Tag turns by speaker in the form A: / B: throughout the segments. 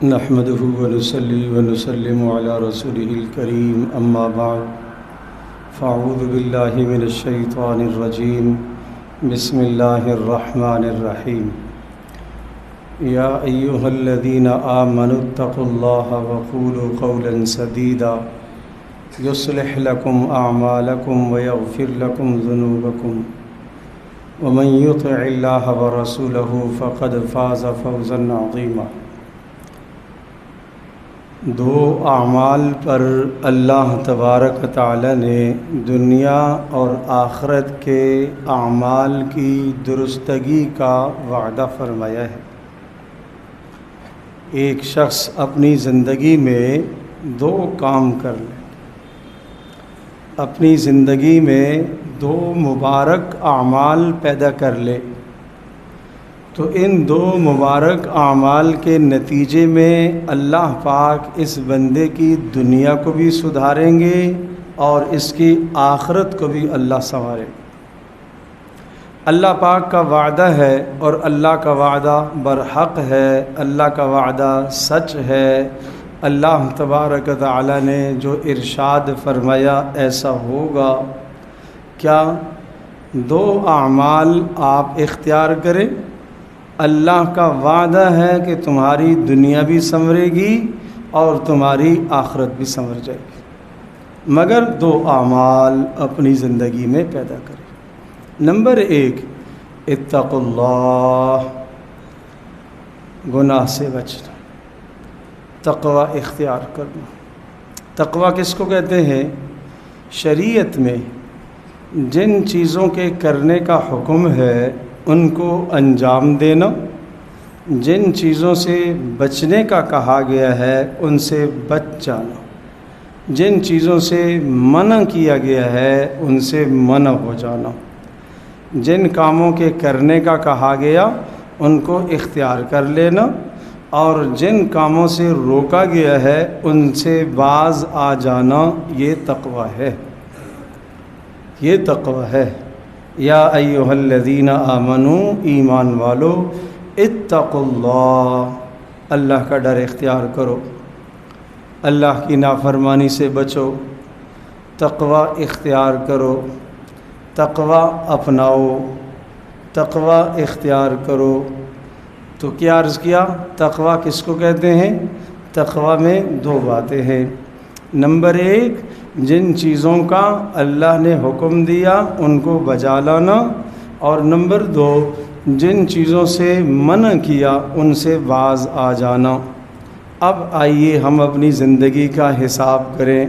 A: نحمده ونصلي ونسلم على رسوله الكريم أما بعد فأعوذ بالله من الشيطان الرجيم بسم الله الرحمن الرحيم يا أيها الذين آمنوا اتقوا الله وقولوا قولا سديدا يصلح لكم أعمالكم ويغفر لكم ذنوبكم ومن يطع الله ورسوله فقد فاز فوزا عظيما۔ دو اعمال پر اللہ تبارک و تعالی نے دنیا اور آخرت کے اعمال کی درستگی کا وعدہ فرمایا ہے۔ ایک شخص اپنی زندگی میں دو کام کر لے، اپنی زندگی میں دو مبارک اعمال پیدا کر لے تو ان دو مبارک اعمال کے نتیجے میں اللہ پاک اس بندے کی دنیا کو بھی سدھاریں گے اور اس کی آخرت کو بھی اللہ سنوارے گا۔ اللہ پاک کا وعدہ ہے اور اللہ کا وعدہ برحق ہے، اللہ کا وعدہ سچ ہے۔ اللہ تبارک و تعالی نے جو ارشاد فرمایا ایسا ہوگا۔ کیا دو اعمال آپ اختیار کریں؟ اللہ کا وعدہ ہے کہ تمہاری دنیا بھی سنورے گی اور تمہاری آخرت بھی سنور جائے گی، مگر دو اعمال اپنی زندگی میں پیدا کریں۔ نمبر 1، اتقوا اللہ، گناہ سے بچنا، تقوی اختیار کرنا۔ تقوی کس کو کہتے ہیں؟ شریعت میں جن چیزوں کے کرنے کا حکم ہے ان کو انجام دینا، جن چیزوں سے بچنے کا کہا گیا ہے ان سے بچ جانا، جن چیزوں سے منع کیا گیا ہے ان سے منع ہو جانا، جن کاموں کے کرنے کا کہا گیا ان کو اختیار کر لینا، اور جن کاموں سے روکا گیا ہے ان سے باز آ جانا، یہ تقوی ہے، یہ تقوی ہے۔ یا ایھا الذین آمنوا، ایمان والو، اتقوا اللہ، اللہ کا ڈر اختیار کرو، اللہ کی نافرمانی سے بچو، تقوی اختیار کرو، تقوی اپناؤ، تقوی اختیار کرو۔ تو کیا عرض کیا؟ تقوی کس کو کہتے ہیں؟ تقوی میں دو باتیں ہیں۔ نمبر 1، جن چیزوں کا اللہ نے حکم دیا ان کو بجا لانا، اور نمبر 2، جن چیزوں سے منع کیا ان سے باز آ جانا۔ اب آئیے ہم اپنی زندگی کا حساب کریں،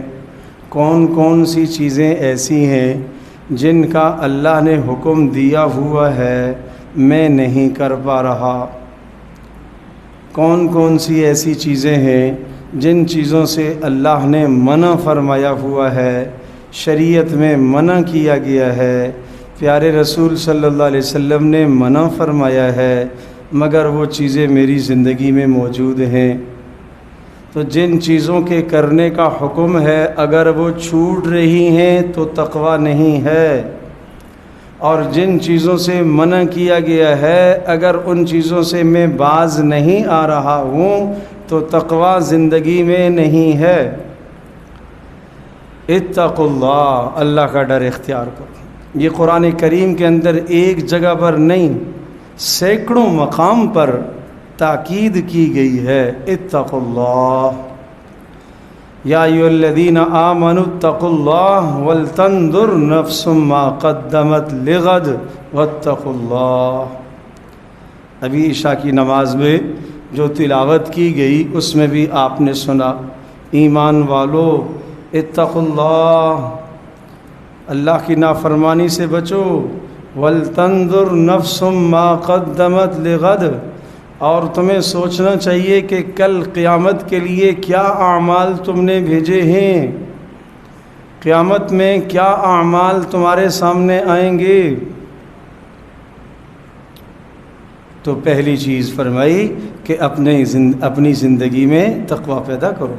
A: کون کون سی چیزیں ایسی ہیں جن کا اللہ نے حکم دیا ہوا ہے میں نہیں کر پا رہا، کون کون سی ایسی چیزیں ہیں جن چیزوں سے اللہ نے منع فرمایا ہوا ہے، شریعت میں منع کیا گیا ہے، پیارے رسول صلی اللہ علیہ وسلم نے منع فرمایا ہے، مگر وہ چیزیں میری زندگی میں موجود ہیں۔ تو جن چیزوں کے کرنے کا حکم ہے اگر وہ چھوٹ رہی ہیں تو تقوی نہیں ہے، اور جن چیزوں سے منع کیا گیا ہے اگر ان چیزوں سے میں باز نہیں آ رہا ہوں تو تقوی زندگی میں نہیں ہے۔ اتقوا اللہ، اللہ کا ڈر اختیار کرو۔ یہ قرآن کریم کے اندر ایک جگہ پر نہیں، سینکڑوں مقام پر تاکید کی گئی ہے۔ اتقوا اللہ، یا ایھا الذین آمنوا اتقوا اللہ ولتنظر نفس ما قدمت لغد واتقوا اللہ۔ ابھی عشاء کی نماز میں جو تلاوت کی گئی اس میں بھی آپ نے سنا، ایمان والو اتقوا اللہ، اللہ کی نافرمانی سے بچو، ولتنظر نفس ما قدمت لغد، اور تمہیں سوچنا چاہیے کہ کل قیامت کے لیے کیا اعمال تم نے بھیجے ہیں، قیامت میں کیا اعمال تمہارے سامنے آئیں گے۔ تو پہلی چیز فرمائی کہ اپنی زندگی میں تقوی پیدا کرو۔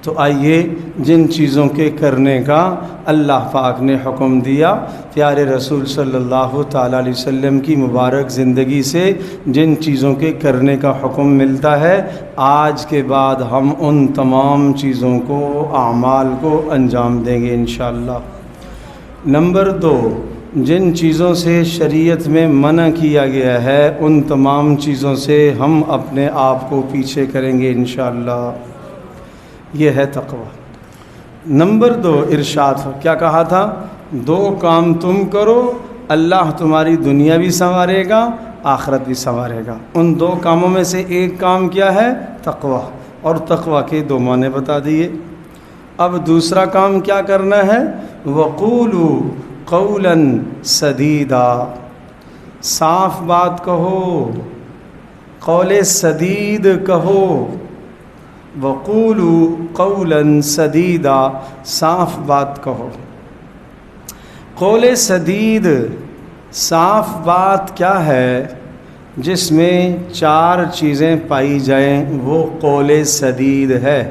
A: تو آئیے جن چیزوں کے کرنے کا اللہ پاک نے حکم دیا، پیارے رسول صلی اللہ تعالیٰ علیہ وسلم کی مبارک زندگی سے جن چیزوں کے کرنے کا حکم ملتا ہے، آج کے بعد ہم ان تمام چیزوں کو، اعمال کو انجام دیں گے انشاءاللہ۔ نمبر 2، جن چیزوں سے شریعت میں منع کیا گیا ہے ان تمام چیزوں سے ہم اپنے آپ کو پیچھے کریں گے انشاءاللہ۔ یہ ہے تقوی۔ نمبر 2، ارشاد کیا کہا تھا؟ 2 کام تم کرو، اللہ تمہاری دنیا بھی سنوارے گا، آخرت بھی سنوارے گا۔ ان 2 کاموں میں سے ایک کام کیا ہے؟ تقوی، اور تقوی کے 2 معنی بتا دیے۔ اب دوسرا کام کیا کرنا ہے؟ وَقُولُوا قَوْلًا سَدِيدًا، صاف بات کہو، قول سدید کہو۔ وَقُولُوا قَوْلًا سَدِيدًا، صاف بات کہو۔ قول سدید، صاف بات کیا ہے؟ جس میں 4 چیزیں پائی جائیں وہ قول سدید ہے۔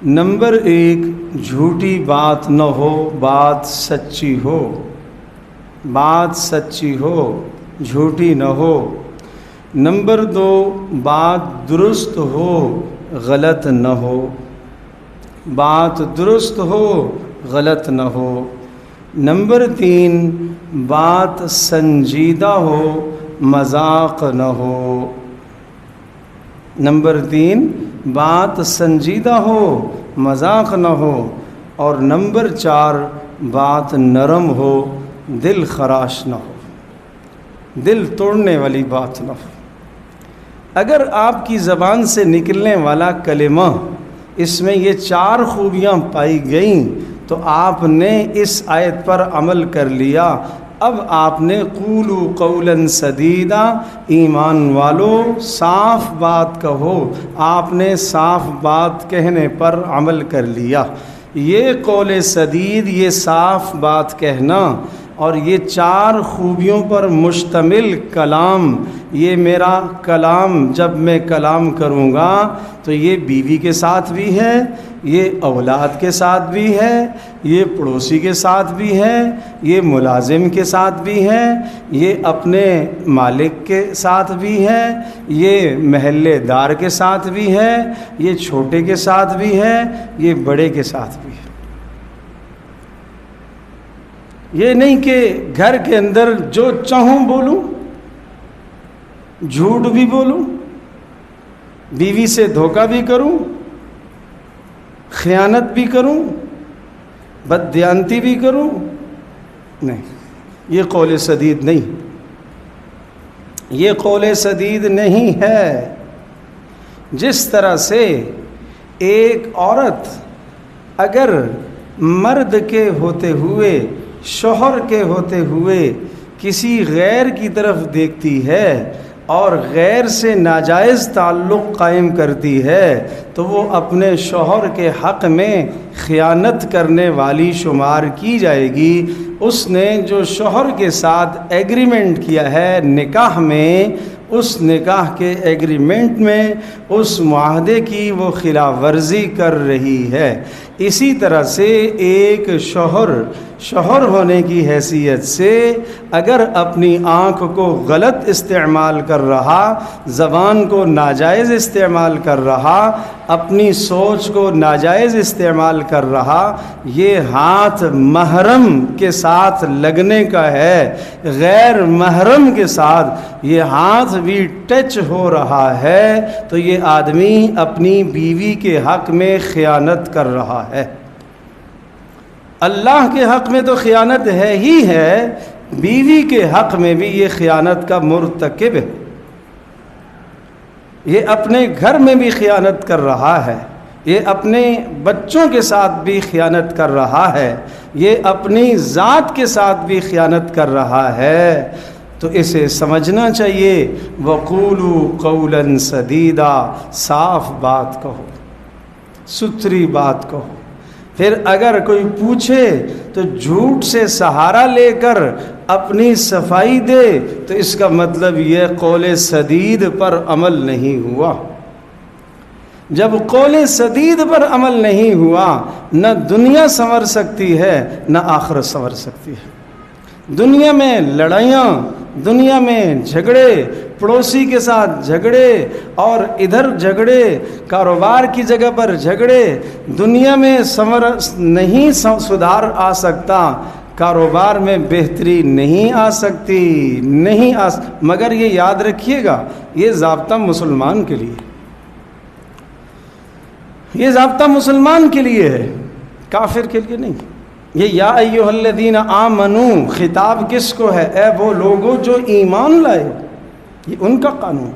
A: نمبر 1، جھوٹی بات نہ ہو، بات سچی ہو، بات سچی ہو، جھوٹی نہ ہو۔ نمبر 2، بات درست ہو، غلط نہ ہو، بات درست ہو، غلط نہ ہو۔ نمبر 3، بات سنجیدہ ہو، مذاق نہ ہو۔ نمبر 3، بات سنجیدہ ہو، مذاق نہ ہو۔ اور نمبر 4، بات نرم ہو، دل خراش نہ ہو، دل توڑنے والی بات نہ ہو۔ اگر آپ کی زبان سے نکلنے والا کلمہ اس میں یہ 4 خوبیاں پائی گئیں تو آپ نے اس آیت پر عمل کر لیا۔ اب آپ نے قولوا قولا سدیدا، ایمان والو صاف بات کہو، آپ نے صاف بات کہنے پر عمل کر لیا۔ یہ قول سدید، یہ صاف بات کہنا اور یہ 4 خوبیوں پر مشتمل کلام، یہ میرا کلام جب میں کلام کروں گا تو یہ بیوی کے ساتھ بھی ہے، یہ اولاد کے ساتھ بھی ہے، یہ پڑوسی کے ساتھ بھی ہے، یہ ملازم کے ساتھ بھی ہے، یہ اپنے مالک کے ساتھ بھی ہے، یہ محلے دار کے ساتھ بھی ہے، یہ چھوٹے کے ساتھ بھی ہے، یہ بڑے کے ساتھ بھی ہے۔ یہ نہیں کہ گھر کے اندر جو چاہوں بولوں، جھوٹ بھی بولوں، بیوی سے دھوکہ بھی کروں، خیانت بھی کروں، بددیانتی بھی کروں، نہیں، یہ قول سدید نہیں، یہ قول سدید نہیں ہے۔ جس طرح سے ایک عورت اگر مرد کے ہوتے ہوئے، شوہر کے ہوتے ہوئے کسی غیر کی طرف دیکھتی ہے اور غیر سے ناجائز تعلق قائم کرتی ہے تو وہ اپنے شوہر کے حق میں خیانت کرنے والی شمار کی جائے گی۔ اس نے جو شوہر کے ساتھ ایگریمنٹ کیا ہے نکاح میں، اس نکاح کے ایگریمنٹ میں، اس معاہدے کی وہ خلاف ورزی کر رہی ہے۔ اسی طرح سے ایک شوہر ہونے کی حیثیت سے اگر اپنی آنکھ کو غلط استعمال کر رہا، زبان کو ناجائز استعمال کر رہا، اپنی سوچ کو ناجائز استعمال کر رہا، یہ ہاتھ محرم کے ساتھ لگنے کا ہے، غیر محرم کے ساتھ یہ ہاتھ بھی ٹچ ہو رہا ہے، تو یہ آدمی اپنی بیوی کے حق میں خیانت کر رہا ہے۔ اللہ کے حق میں تو خیانت ہے ہی ہے، بیوی کے حق میں بھی یہ خیانت کا مرتکب ہے۔ یہ اپنے گھر میں بھی خیانت کر رہا ہے، یہ اپنے بچوں کے ساتھ بھی خیانت کر رہا ہے، یہ اپنی ذات کے ساتھ بھی خیانت کر رہا ہے۔ تو اسے سمجھنا چاہیے، وَقُولُوا قَوْلًا سَدِيدًا، صاف بات کہو، ستھری بات کہو۔ پھر اگر کوئی پوچھے تو جھوٹ سے سہارا لے کر اپنی صفائی دے تو اس کا مطلب یہ قول سدید پر عمل نہیں ہوا۔ جب قول سدید پر عمل نہیں ہوا، نہ دنیا سنور سکتی ہے نہ آخرت سنور سکتی ہے۔ دنیا میں لڑائیاں، دنیا میں جھگڑے، پڑوسی کے ساتھ جھگڑے اور ادھر جھگڑے، کاروبار کی جگہ پر جھگڑے، دنیا میں نہیں سدھار آ سکتا، کاروبار میں بہتری نہیں آ سکتی، مگر یہ یاد رکھیے گا، یہ ضابطہ مسلمان کے لیے، یہ ضابطہ مسلمان کے لیے ہے، کافر کے لیے نہیں۔ یہ یا ایھا الذین آمنو خطاب کس کو ہے؟ اے وہ لوگوں جو ایمان لائے، یہ ان کا قانون۔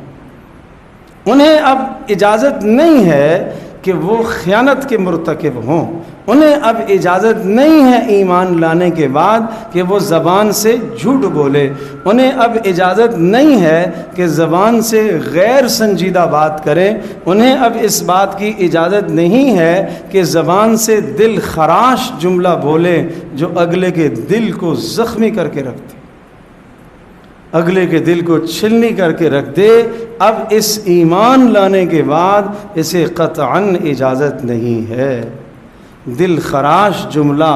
A: انہیں اب اجازت نہیں ہے کہ وہ خیانت کے مرتکب ہوں، انہیں اب اجازت نہیں ہے ایمان لانے کے بعد کہ وہ زبان سے جھوٹ بولے، انہیں اب اجازت نہیں ہے کہ زبان سے غیر سنجیدہ بات کریں، انہیں اب اس بات کی اجازت نہیں ہے کہ زبان سے دل خراش جملہ بولے جو اگلے کے دل کو زخمی کر کے رکھ دے، اگلے کے دل کو چھلنی کر کے رکھ دے۔ اب اس ایمان لانے کے بعد اسے قطعاً اجازت نہیں ہے۔ دل خراش جملہ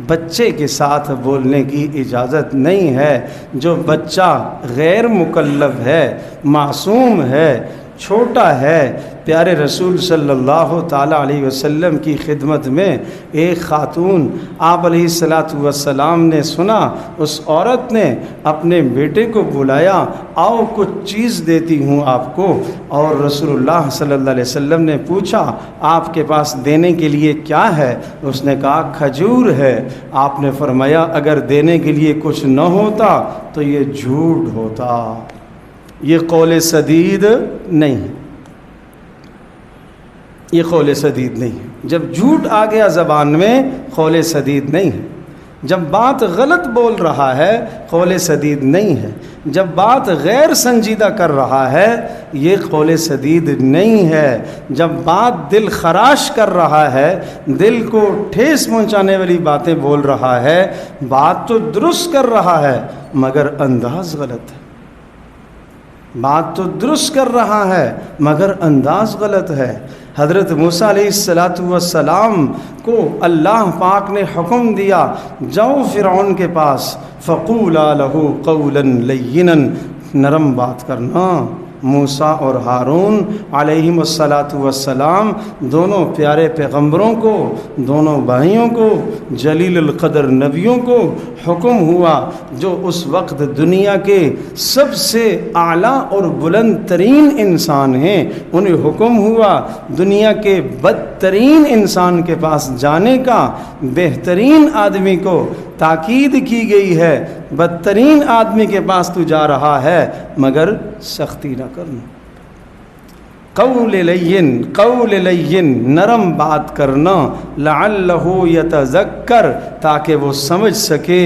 A: بچے کے ساتھ بولنے کی اجازت نہیں ہے۔ جو بچہ غیر مکلف ہے، معصوم ہے، چھوٹا ہے، پیارے رسول صلی اللہ تعالیٰ علیہ وسلم کی خدمت میں ایک خاتون آپ علیہ السلام نے سنا، اس عورت نے اپنے بیٹے کو بلایا، آؤ کچھ چیز دیتی ہوں آپ کو، اور رسول اللہ صلی اللہ علیہ وسلم نے پوچھا آپ کے پاس دینے کے لیے کیا ہے؟ اس نے کہا کھجور ہے۔ آپ نے فرمایا اگر دینے کے لیے کچھ نہ ہوتا تو یہ جھوٹ ہوتا، یہ قول سدید نہیں، یہ قول سدید نہیں ہے۔ جب جھوٹ آ گیا زبان میں، قول سدید نہیں ہے۔ جب بات غلط بول رہا ہے، قول سدید نہیں ہے۔ جب بات غیر سنجیدہ کر رہا ہے، یہ قول سدید نہیں ہے۔ جب بات دل خراش کر رہا ہے، دل کو ٹھیس پہنچانے والی باتیں بول رہا ہے، بات تو درست کر رہا ہے مگر انداز غلط ہے، بات تو درست کر رہا ہے مگر انداز غلط ہے۔ حضرت موسیٰ علیہ السلام کو اللہ پاک نے حکم دیا، جاؤ فرعون کے پاس، فقولا لہ قولا لینا، نرم بات کرنا۔ موسیٰ اور ہارون علیہم السلام دونوں پیارے پیغمبروں کو، دونوں بھائیوں کو، جلیل القدر نبیوں کو حکم ہوا، جو اس وقت دنیا کے سب سے اعلیٰ اور بلند ترین انسان ہیں، انہیں حکم ہوا دنیا کے بدترین انسان کے پاس جانے کا۔ بہترین آدمی کو تاکید کی گئی ہے، بدترین آدمی کے پاس تو جا رہا ہے مگر سختی نہ کرنا، قول لین، نرم بات کرنا، لعلہ یتذکر، تاکہ وہ سمجھ سکے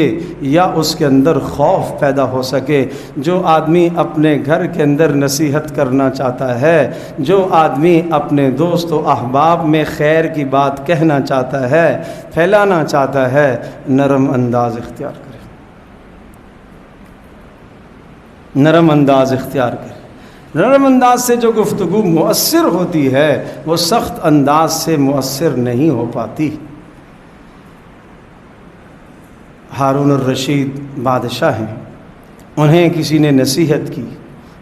A: یا اس کے اندر خوف پیدا ہو سکے۔ جو آدمی اپنے گھر کے اندر نصیحت کرنا چاہتا ہے، جو آدمی اپنے دوست و احباب میں خیر کی بات کہنا چاہتا ہے، پھیلانا چاہتا ہے، نرم انداز اختیار کرے، نرم انداز اختیار کرے۔ نرم انداز سے جو گفتگو مؤثر ہوتی ہے وہ سخت انداز سے مؤثر نہیں ہو پاتی۔ ہارون الرشید بادشاہ ہیں، انہیں کسی نے نصیحت کی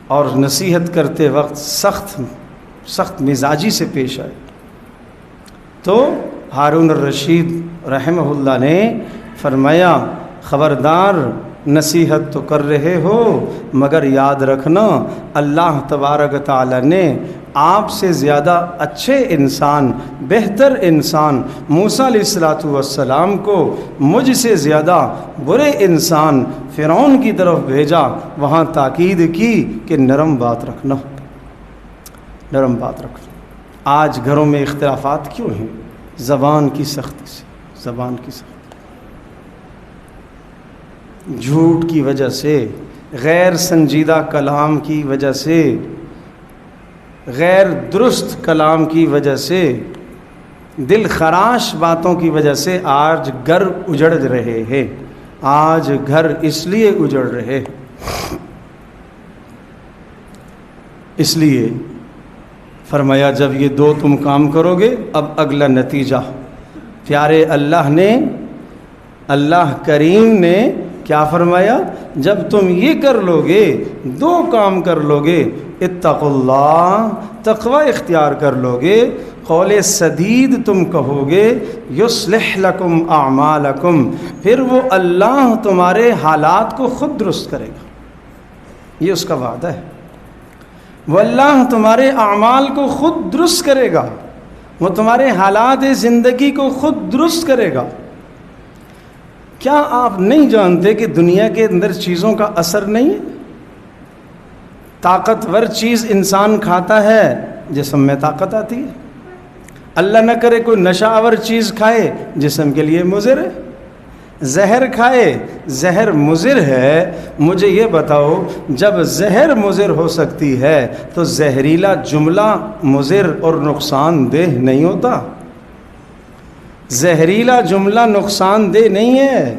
A: اور نصیحت کرتے وقت سخت مزاجی سے پیش آئے، تو ہارون الرشید رحمہ اللہ نے فرمایا خبردار، نصیحت تو کر رہے ہو مگر یاد رکھنا اللہ تبارک تعالی نے آپ سے زیادہ اچھے انسان، بہتر انسان موسیٰ علیہ السلام کو مجھ سے زیادہ برے انسان فرعون کی طرف بھیجا، وہاں تاکید کی کہ نرم بات رکھنا، نرم بات رکھنا۔ آج گھروں میں اختلافات کیوں ہیں؟ زبان کی سختی سے، زبان کی سختی، جھوٹ کی وجہ سے، غیر سنجیدہ کلام کی وجہ سے، غیر درست کلام کی وجہ سے، دل خراش باتوں کی وجہ سے آج گھر اجڑ رہے ہیں، آج گھر اس لیے اجڑ رہے، اس لیے فرمایا جب یہ دو تم کام کرو گے اب اگلا نتیجہ، پیارے اللہ کریم نے کیا فرمایا، جب تم یہ کر لو گے، دو کام کر لو گے، اتقوا اللہ، تقوی اختیار کر لو گے، قول سدید تم کہو گے، یصلح لکم اعمالکم، پھر وہ اللہ تمہارے حالات کو خود درست کرے گا، یہ اس کا وعدہ ہے، وہ اللہ تمہارے اعمال کو خود درست کرے گا، وہ تمہارے حالات زندگی کو خود درست کرے گا۔ کیا آپ نہیں جانتے کہ دنیا کے اندر چیزوں کا اثر نہیں ہے؟ طاقتور چیز انسان کھاتا ہے جسم میں طاقت آتی ہے، اللہ نہ کرے کوئی نشہ آور چیز کھائے جسم کے لیے مضر ہے، زہر کھائے زہر مضر ہے۔ مجھے یہ بتاؤ جب زہر مضر ہو سکتی ہے تو زہریلا جملہ مضر اور نقصان دہ نہیں ہوتا؟ زہریلا جملہ نقصان دہ نہیں ہے۔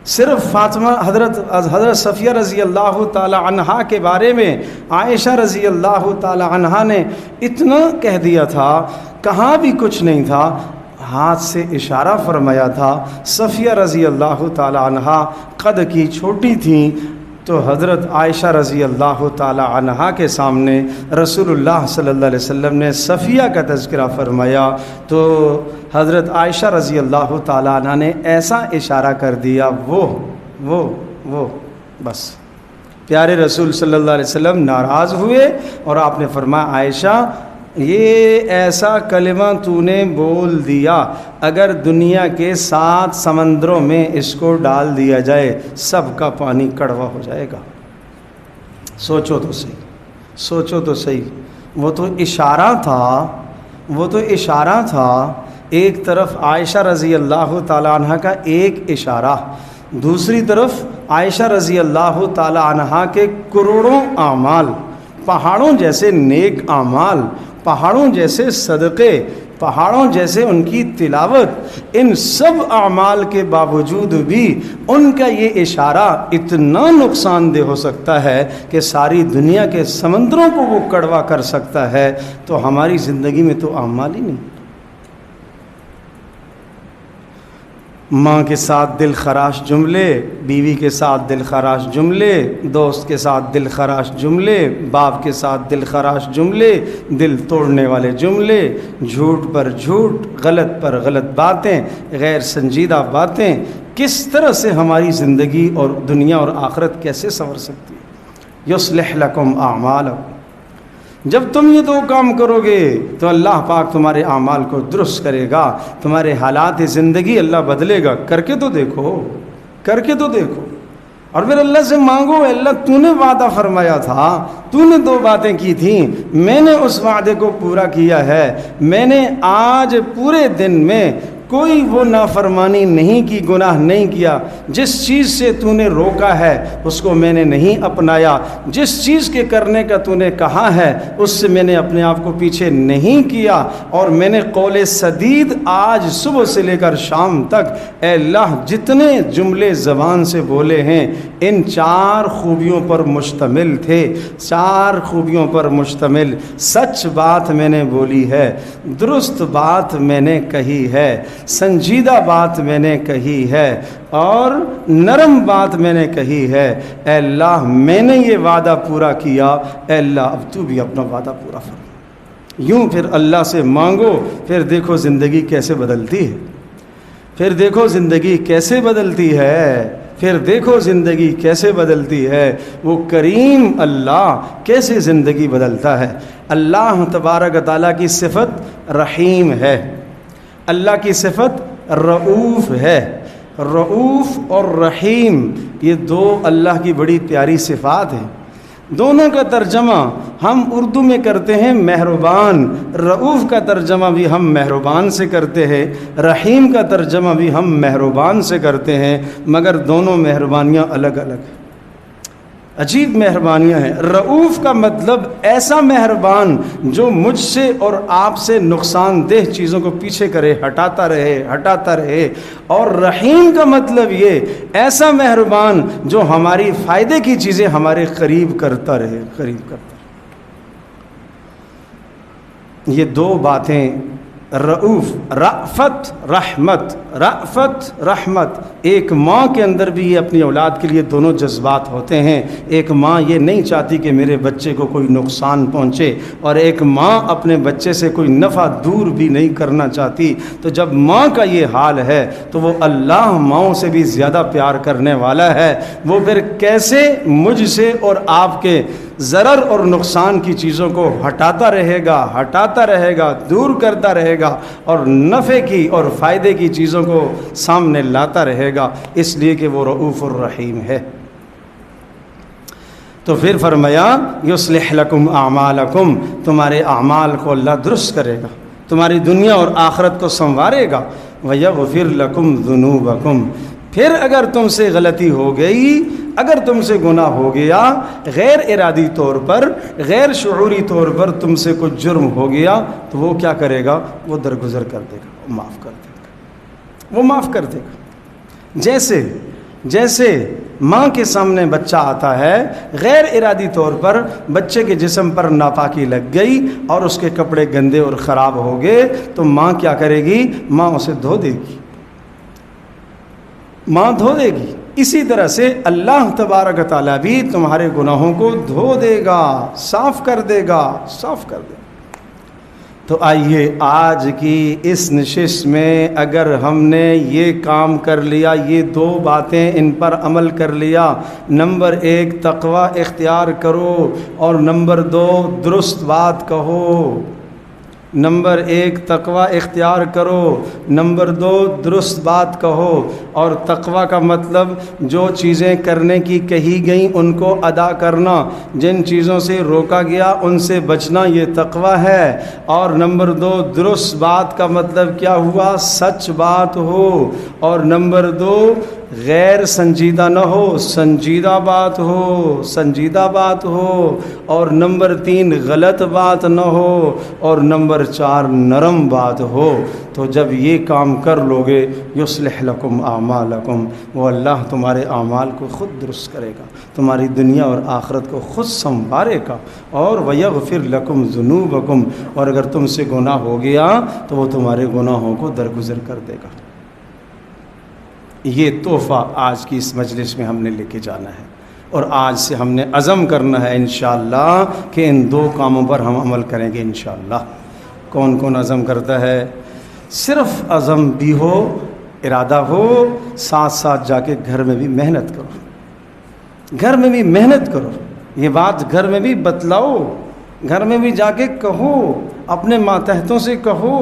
A: صرف فاطمہ حضرت صفیہ رضی اللہ تعالی عنہا کے بارے میں عائشہ رضی اللہ تعالی عنہا نے اتنا کہہ دیا تھا، کہاں بھی کچھ نہیں تھا، ہاتھ سے اشارہ فرمایا تھا۔ صفیہ رضی اللہ تعالی عنہا قد کی چھوٹی تھیں، تو حضرت عائشہ رضی اللہ تعالی عنہا کے سامنے رسول اللہ صلی اللہ علیہ وسلم نے صفیہ کا تذکرہ فرمایا تو حضرت عائشہ رضی اللہ تعالی عنہا نے ایسا اشارہ کر دیا، وہ بس۔ پیارے رسول صلی اللہ علیہ وسلم ناراض ہوئے اور آپ نے فرمایا، عائشہ یہ ایسا کلمہ تو نے بول دیا، اگر دنیا کے 7 سمندروں میں اس کو ڈال دیا جائے سب کا پانی کڑوا ہو جائے گا۔ سوچو تو صحیح، وہ تو اشارہ تھا، ایک طرف عائشہ رضی اللہ تعالی عنہ کا ایک اشارہ، دوسری طرف عائشہ رضی اللہ تعالی عنہ کے کروڑوں اعمال، پہاڑوں جیسے نیک اعمال، پہاڑوں جیسے صدقے، پہاڑوں جیسے ان کی تلاوت، ان سب اعمال کے باوجود بھی ان کا یہ اشارہ اتنا نقصان دہ ہو سکتا ہے کہ ساری دنیا کے سمندروں کو وہ کڑوا کر سکتا ہے، تو ہماری زندگی میں تو اعمال ہی نہیں۔ ماں کے ساتھ دل خراش جملے، بیوی کے ساتھ دل خراش جملے، دوست کے ساتھ دل خراش جملے، باپ کے ساتھ دل خراش جملے، دل توڑنے والے جملے، جھوٹ پر جھوٹ، غلط پر غلط باتیں، غیر سنجیدہ باتیں، کس طرح سے ہماری زندگی اور دنیا اور آخرت کیسے سنور سکتی ہے؟ یصلح لکم اعمالکم، جب تم یہ دو کام کرو گے تو اللہ پاک تمہارے اعمال کو درست کرے گا، تمہارے حالات زندگی اللہ بدلے گا۔ کر کے تو دیکھو، اور پھر اللہ سے مانگو، اللہ تو نے وعدہ فرمایا تھا، تو نے 2 باتیں کی تھیں، میں نے اس وعدے کو پورا کیا ہے، میں نے آج پورے دن میں کوئی وہ نافرمانی نہیں کی، گناہ نہیں کیا، جس چیز سے تو نے روکا ہے اس کو میں نے نہیں اپنایا، جس چیز کے کرنے کا تو نے کہا ہے اس سے میں نے اپنے آپ کو پیچھے نہیں کیا، اور میں نے قول سدید آج صبح سے لے کر شام تک اے اللہ جتنے جملے زبان سے بولے ہیں ان 4 خوبیوں پر مشتمل تھے، 4 خوبیوں پر مشتمل۔ سچ بات میں نے بولی ہے، درست بات میں نے کہی ہے، سنجیدہ بات میں نے کہی ہے، اور نرم بات میں نے کہی ہے۔ اے اللہ میں نے یہ وعدہ پورا کیا، اے اللہ اب تو بھی اپنا وعدہ پورا فرما۔ یوں پھر اللہ سے مانگو، پھر دیکھو زندگی کیسے بدلتی ہے، پھر دیکھو زندگی کیسے بدلتی ہے، پھر دیکھو زندگی کیسے بدلتی ہے، وہ کریم اللہ کیسے زندگی بدلتا ہے۔ اللہ تبارک و تعالیٰ کی صفت رحیم ہے، اللہ کی صفت رؤوف ہے۔ رؤوف اور رحیم یہ 2 اللہ کی بڑی پیاری صفات ہیں، دونوں کا ترجمہ ہم اردو میں کرتے ہیں مہربان، رؤوف کا ترجمہ بھی ہم مہربان سے کرتے ہیں، رحیم کا ترجمہ بھی ہم مہربان سے کرتے ہیں، مگر دونوں مہربانیاں الگ الگ ہیں، عجیب مہربانیاں ہیں۔ رؤوف کا مطلب ایسا مہربان جو مجھ سے اور آپ سے نقصان دہ چیزوں کو پیچھے کرے، ہٹاتا رہے، اور رحیم کا مطلب یہ ایسا مہربان جو ہماری فائدے کی چیزیں ہمارے قریب کرتا رہے۔ یہ دو باتیں رؤوف، رأفت رحمت، رأفت رحمت، ایک ماں کے اندر بھی یہ اپنی اولاد کے لیے دونوں جذبات ہوتے ہیں۔ ایک ماں یہ نہیں چاہتی کہ میرے بچے کو کوئی نقصان پہنچے، اور ایک ماں اپنے بچے سے کوئی نفع دور بھی نہیں کرنا چاہتی۔ تو جب ماں کا یہ حال ہے تو وہ اللہ ماؤں سے بھی زیادہ پیار کرنے والا ہے، وہ پھر کیسے مجھ سے اور آپ کے ضرر اور نقصان کی چیزوں کو ہٹاتا رہے گا، دور کرتا رہے گا، اور نفع کی اور فائدے کی چیزوں کو سامنے لاتا رہے گا، اس لیے کہ وہ رؤوف الرحیم ہے۔ تو پھر فرمایا یصلح لکم اعمالکم، تمہارے اعمال کو اللہ درست کرے گا، تمہاری دنیا اور آخرت کو سنوارے گا۔ ویغفر لکم ذنوبکم، پھر اگر تم سے غلطی ہو گئی، اگر تم سے گناہ ہو گیا، غیر ارادی طور پر، غیر شعوری طور پر تم سے کچھ جرم ہو گیا، تو وہ کیا کرے گا؟ وہ درگزر کر دے گا، وہ معاف کر دے گا، وہ معاف کر دے گا۔ جیسے ماں کے سامنے بچہ آتا ہے، غیر ارادی طور پر بچے کے جسم پر ناپاکی لگ گئی اور اس کے کپڑے گندے اور خراب ہو گئے، تو ماں کیا کرے گی؟ ماں اسے دھو دے گی، ماں دھو دے گی۔ اسی طرح سے اللہ تبارک و تعالیٰ بھی تمہارے گناہوں کو دھو دے گا، صاف کر دے گا۔ تو آئیے آج کی اس نشست میں اگر ہم نے یہ کام کر لیا، یہ دو باتیں ان پر عمل کر لیا، نمبر 1 تقوی اختیار کرو، اور نمبر 2 درست بات کہو۔ نمبر 1 تقوی اختیار کرو، نمبر 2 درست بات کہو۔ اور تقوی کا مطلب جو چیزیں کرنے کی کہی گئیں ان کو ادا کرنا، جن چیزوں سے روکا گیا ان سے بچنا، یہ تقوی ہے۔ اور نمبر 2 درست بات کا مطلب کیا ہوا؟ سچ بات ہو۔ اور نمبر 2 غیر سنجیدہ نہ ہو، سنجیدہ بات ہو۔ اور نمبر 3 غلط بات نہ ہو، اور نمبر 4 نرم بات ہو۔ تو جب یہ کام کر لوگے، یصلح لکم اعمالکم، وہ اللہ تمہارے اعمال کو خود درست کرے گا، تمہاری دنیا اور آخرت کو خود سنوارے گا۔ اور ویغفر لکم ذنوبکم، اور اگر تم سے گناہ ہو گیا تو وہ تمہارے گناہوں کو درگزر کر دے گا۔ یہ تحفہ آج کی اس مجلس میں ہم نے لے کے جانا ہے، اور آج سے ہم نے عزم کرنا ہے انشاءاللہ کہ ان 2 کاموں پر ہم عمل کریں گے انشاءاللہ۔ کون کون عزم کرتا ہے؟ صرف عزم بھی ہو، ارادہ ہو، ساتھ ساتھ جا کے گھر میں بھی محنت کرو، گھر میں بھی محنت کرو، یہ بات گھر میں بھی بتلاؤ، گھر میں بھی جا کے کہو، اپنے ماتحتوں سے کہو،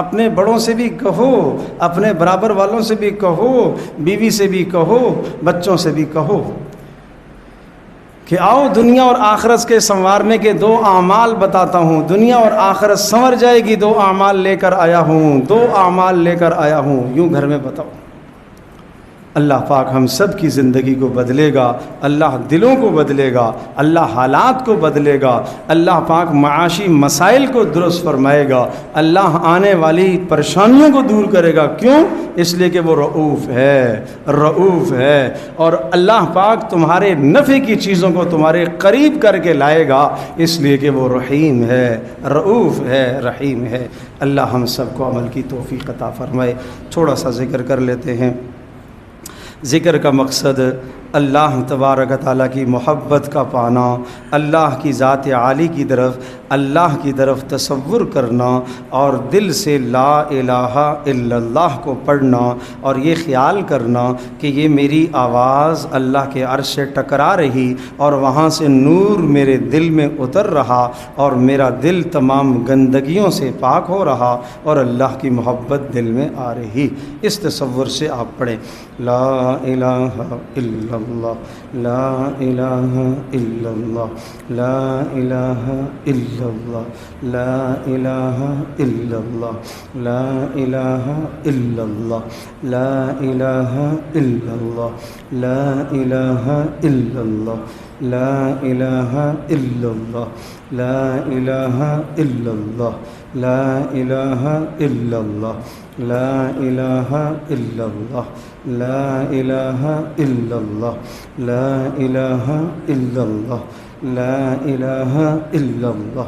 A: اپنے بڑوں سے بھی کہو، اپنے برابر والوں سے بھی کہو، بیوی سے بھی کہو، بچوں سے بھی کہو کہ آؤ دنیا اور آخرت کے سنوارنے کے 2 اعمال بتاتا ہوں، دنیا اور آخرت سنور جائے گی، 2 اعمال لے کر آیا ہوں، یوں گھر میں بتاؤ۔ اللہ پاک ہم سب کی زندگی کو بدلے گا، اللہ دلوں کو بدلے گا، اللہ حالات کو بدلے گا، اللہ پاک معاشی مسائل کو درست فرمائے گا، اللہ آنے والی پریشانیوں کو دور کرے گا۔ کیوں؟ اس لیے کہ وہ رؤوف ہے، اور اللہ پاک تمہارے نفع کی چیزوں کو تمہارے قریب کر کے لائے گا، اس لیے کہ وہ رحیم ہے، رؤوف ہے، رحیم ہے۔ اللہ ہم سب کو عمل کی توفیق عطا فرمائے۔ تھوڑا سا ذکر کر لیتے ہیں۔ ذکر کا مقصد اللہ تبارک تعالیٰ کی محبت کا پانا، اللہ کی ذات عالی کی طرف، اللہ کی طرف تصور کرنا، اور دل سے لا الہ الا اللہ کو پڑھنا، اور یہ خیال کرنا کہ یہ میری آواز اللہ کے عرش سے ٹکرا رہی، اور وہاں سے نور میرے دل میں اتر رہا، اور میرا دل تمام گندگیوں سے پاک ہو رہا، اور اللہ کی محبت دل میں آ رہی۔ اس تصور سے آپ پڑھیں لا الہ الا اللہ، لا الہ الا اللہ، لا الہ الا اللہ، لا الہ الا اللہ، لا الہ الا اللہ، لا الہ الا اللہ، لا الہ الا اللہ، لا الہ الا اللہ، لا الہ الا اللہ، لا الہ الا اللہ، لا الہ الا اللہ، لا الہ الا اللہ، لا الہ الا اللہ، لا الہ الا اللہ،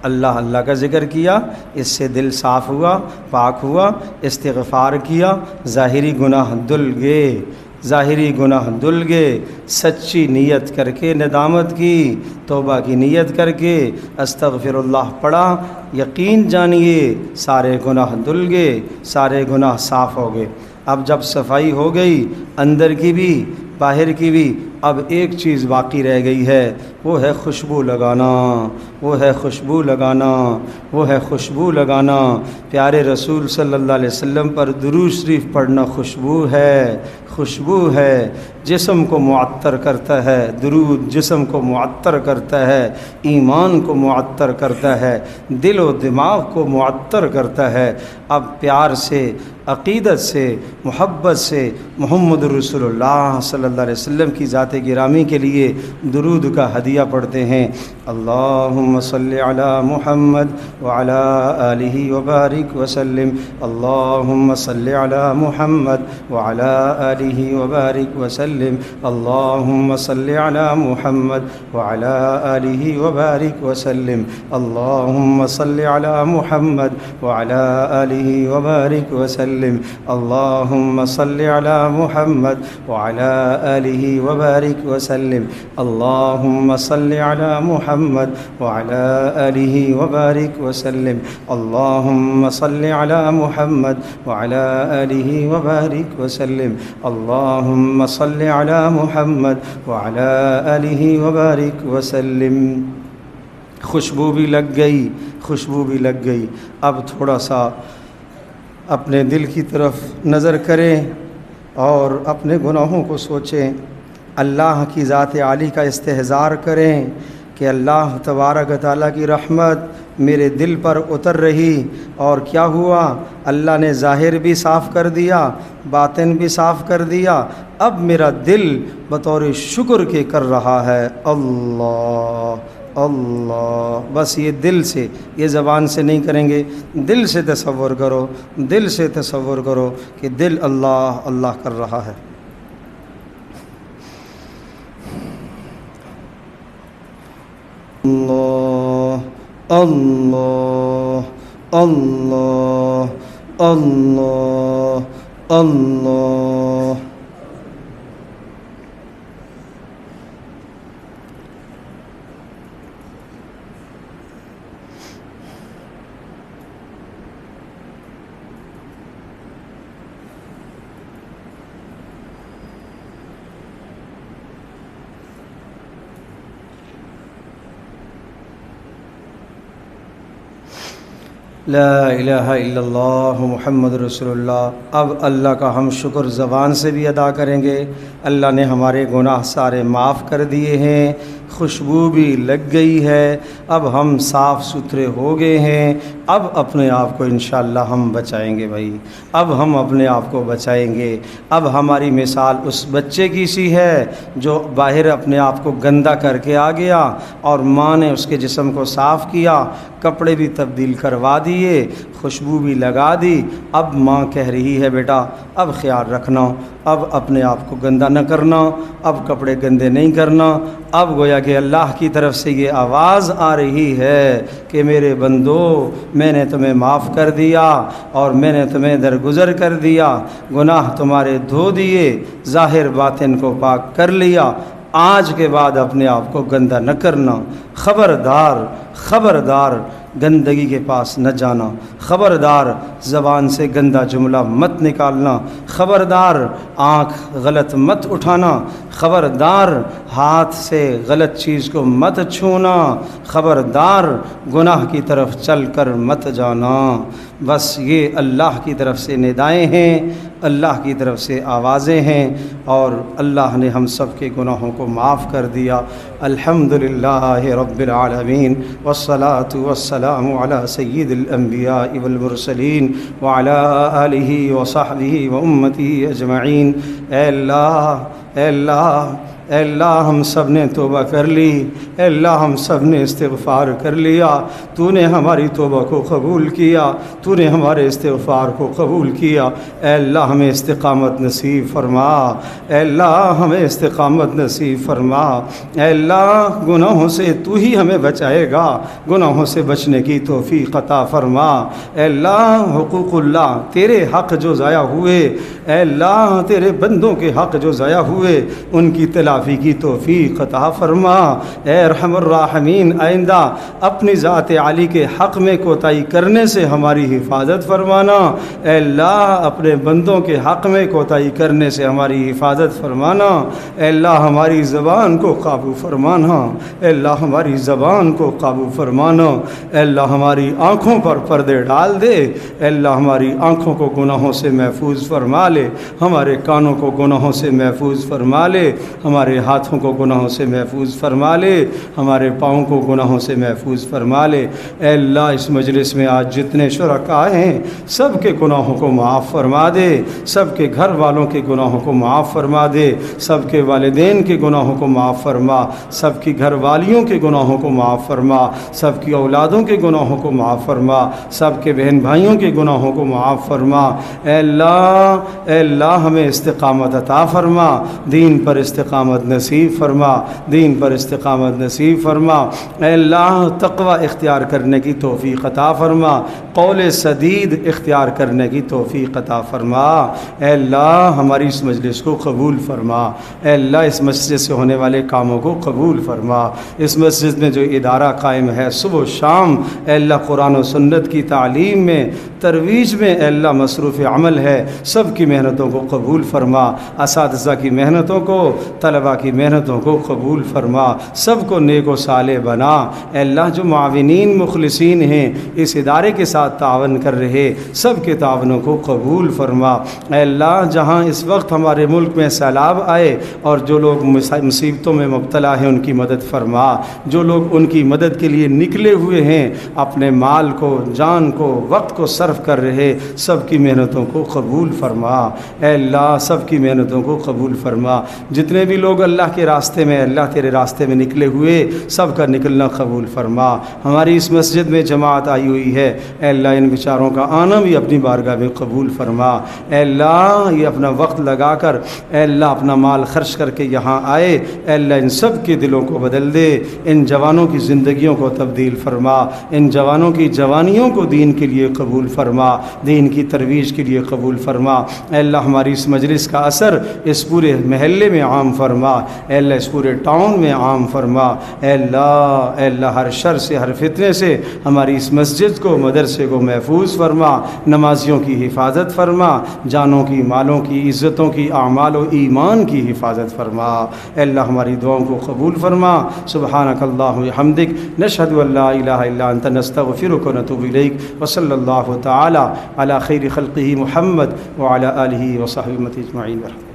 A: اللہ اللہ کا ذکر کیا، اس سے دل صاف ہوا، پاک ہوا، استغفار کیا، ظاہری گناہ دھل گئے، ظاہری گناہ دھل گئے، سچی نیت کر کے ندامت کی، توبہ کی نیت کر کے استغفر اللہ پڑھا، یقین جانیے سارے گناہ دھل گئے، سارے گناہ صاف ہو گئے۔ اب جب صفائی ہو گئی اندر کی بھی باہر کی بھی، اب ایک چیز باقی رہ گئی ہے، وہ ہے خوشبو لگانا، وہ ہے خوشبو لگانا، وہ ہے خوشبو لگانا۔ پیارے رسول صلی اللہ علیہ وسلم پر درود شریف پڑھنا خوشبو ہے، خوشبو ہے، جسم کو معطر کرتا ہے، درود جسم کو معطر کرتا ہے، ایمان کو معطر کرتا ہے، دل و دماغ کو معطر کرتا ہے۔ اب پیار سے، عقیدت سے، محبت سے محمد رسول اللہ صلی اللہ علیہ وسلم کی ذات گرامی کے لیے درود کا ہدیہ پڑھتے ہیں۔ اللہم صلی علی محمد وعلی آلہ وبارک وسلم، اللہم صلی علی محمد وعلی آلہ وبارک وسلم، اللہم صلی علی محمد وعلی آلہ وبارک وسلم، اللہم صلی علی محمد وعلی آلہ وبارک وسلم، اللہم صلی علی محمد وعلی آلہ وبارک وسلم، اللہم صلی علی محمد وعلی آلہ وبارک وسلم، اللہم صلی علی محمد وعلی آلہ وبارک وسلم، اللہم صلی علی محمد وعلی آلہ وبارک وسلم۔ خوشبو بھی لگ گئی، خوشبو بھی لگ گئی۔ اب تھوڑا سا اپنے دل کی طرف نظر کریں اور اپنے گناہوں کو سوچیں، اللہ کی ذات عالی کا استحضار کریں کہ اللہ تبارک و تعالیٰ کی رحمت میرے دل پر اتر رہی، اور کیا ہوا؟ اللہ نے ظاہر بھی صاف کر دیا، باطن بھی صاف کر دیا، اب میرا دل بطور شکر کے کر رہا ہے اللہ اللہ۔ بس یہ دل سے، یہ زبان سے نہیں کریں گے، دل سے تصور کرو، دل سے تصور کرو کہ دل اللہ اللہ کر رہا ہے۔ اللہ اللہ اللہ اللہ اللہ۔ لا الہ الا اللہ محمد رسول اللہ۔ اب اللہ کا ہم شکر زبان سے بھی ادا کریں گے۔ اللہ نے ہمارے گناہ سارے معاف کر دیے ہیں، خوشبو بھی لگ گئی ہے، اب ہم صاف ستھرے ہو گئے ہیں۔ اب اپنے آپ کو انشاءاللہ ہم بچائیں گے بھائی، اب ہم اپنے آپ کو بچائیں گے۔ اب ہماری مثال اس بچے کی سی ہے جو باہر اپنے آپ کو گندا کر کے آ گیا، اور ماں نے اس کے جسم کو صاف کیا، کپڑے بھی تبدیل کروا دیے، خوشبو بھی لگا دی۔ اب ماں کہہ رہی ہے بیٹا اب خیال رکھنا، اب اپنے آپ کو گندا نہ کرنا، اب کپڑے گندے نہیں کرنا۔ اب گویا کہ اللہ کی طرف سے یہ آواز آ رہی ہے کہ میرے بندو، میں نے تمہیں معاف کر دیا اور میں نے تمہیں درگزر کر دیا، گناہ تمہارے دھو دیے، ظاہر باطن کو پاک کر لیا، آج کے بعد اپنے آپ کو گندا نہ کرنا۔ خبردار خبردار گندگی کے پاس نہ جانا، خبردار زبان سے گندا جملہ مت نکالنا، خبردار آنکھ غلط مت اٹھانا، خبردار ہاتھ سے غلط چیز کو مت چھونا، خبردار گناہ کی طرف چل کر مت جانا۔ بس یہ اللہ کی طرف سے ندائیں ہیں، اللہ کی طرف سے آوازیں ہیں، اور اللہ نے ہم سب کے گناہوں کو معاف کر دیا۔ الحمدللہ رب العالمین، والصلاة والسلام علی سید الانبیاء والمرسلین وعلی آلہ وصحبہ وامتہ اجمعین۔ اے اللہ اے اللہ اے اللہ ہم سب نے توبہ کر لی، اے اللہ ہم سب نے استغفار کر لیا، تو نے ہماری توبہ کو قبول کیا، تو نے ہمارے استغفار کو قبول کیا۔ اے اللہ ہمیں استقامت نصیب فرما، اے اللہ ہمیں استقامت نصیب فرما۔ اے اللہ گناہوں سے تو ہی ہمیں بچائے گا، گناہوں سے بچنے کی توفیق عطا فرما۔ اے اللہ حقوق اللہ تیرے حق جو ضائع ہوئے، اے اللہ تیرے بندوں کے حق جو ضائع ہوئے ان کی تلافی کی توفیق عطا فرما۔ اے ارحم الراحمین آئندہ اپنی ذات علی کے حق میں کوتاہی کرنے سے ہماری حفاظت فرمانا، اے اللہ اپنے بندوں کے حق میں کوتاہی کرنے سے ہماری حفاظت فرمانا۔ اے اللہ ہماری زبان کو قابو فرمانا، اے اللہ ہماری زبان کو قابو فرمانا۔ اے اللہ ہماری آنکھوں پر پردے ڈال دے، اے اللہ ہماری آنکھوں کو گناہوں سے محفوظ فرما لے، ہمارے کانوں کو گناہوں سے محفوظ فرما لے، ہمارے ہاتھوں کو گناہوں سے محفوظ فرما لے، ہمارے پاؤں کو گناہوں سے محفوظ فرما لے۔ اے اللہ اس مجلس میں آج جتنے شرکاء ہیں سب کے گناہوں کو معاف فرما دے، سب کے گھر والوں کے گناہوں کو معاف فرما دے، سب کے والدین کے گناہوں کو معاف فرما، سب کی گھر والیوں کے گناہوں کو معاف فرما، سب کی اولادوں کے گناہوں کو معاف فرما، سب کے بہن بھائیوں کے گناہوں کو معاف فرما۔ اے اللہ ہمیں استقامت عطا فرما، دین پر استقامت نصیب فرما، دین پر استقامت نصیب فرما۔ اے اللہ تقوی اختیار کرنے کی توفیق عطا فرما، قول سدید اختیار کرنے کی توفیق عطا فرما۔ اے اللہ ہماری اس مجلس کو قبول فرما، اے اللہ اس مسجد سے ہونے والے کاموں کو قبول فرما۔ اس مسجد میں جو ادارہ قائم ہے صبح و شام اے اللہ قرآن و سنت کی تعلیم میں ترویج میں اے اللہ مصروف عمل ہے، سب کی محنتوں کو قبول فرما، اساتذہ کی محنتوں کو، طلباء کی محنتوں کو قبول فرما، سب کو نیک و صالح بنا۔ اے اللہ جو معاونین مخلصین ہیں اس ادارے کے ساتھ تعاون کر رہے سب کے تعاونوں کو قبول فرما۔ اے اللہ جہاں اس وقت ہمارے ملک میں سیلاب آئے اور جو لوگ مصیبتوں میں مبتلا ہیں ان کی مدد فرما، جو لوگ ان کی مدد کے لیے نکلے ہوئے ہیں اپنے مال کو، جان کو، وقت کو صرف کر رہے سب کی محنتوں کو قبول فرما۔ اے اللہ سب کی محنتوں کو قبول فرما۔ جتنے بھی لوگ اللہ کے راستے میں اللہ تیرے راستے میں نکلے ہوئے سب کا نکلنا قبول فرما۔ ہماری اس مسجد میں جماعت آئی ہوئی ہے اے اللہ ان بیچاروں کا آنا بھی اپنی بارگاہ میں قبول فرما۔ اے اللہ یہ اپنا وقت لگا کر اے اللہ اپنا مال خرچ کر کے یہاں آئے، اے اللہ ان سب کے دلوں کو بدل دے، ان جوانوں کی زندگیوں کو تبدیل فرما، ان جوانوں کی جوانیوں کو دین کے لیے قبول فرما، دین کی ترویج کے لیے قبول فرما۔ اے اللہ ہماری اس مجلس کا اثر اس پورے محلے میں عام فرما، اے اللہ اس پورے ٹاؤن میں عام فرما۔ اے اللہ ہر شر سے، ہر فتنے سے ہماری اس مسجد کو، مدرسے کو محفوظ فرما، نمازیوں کی حفاظت فرما، جانوں کی، مالوں کی، عزتوں کی، اعمال و ایمان کی حفاظت فرما۔ اے اللہ ہماری دعاؤں کو قبول فرما۔ سبحانک اللہم و بحمدک نشہد ان لا الہ الا انت نستغفرک و نتوب الیک وصلی اللہ تعالی علی خیر خلقہ محمد وعلی آلہ وصحبہ اجمعین۔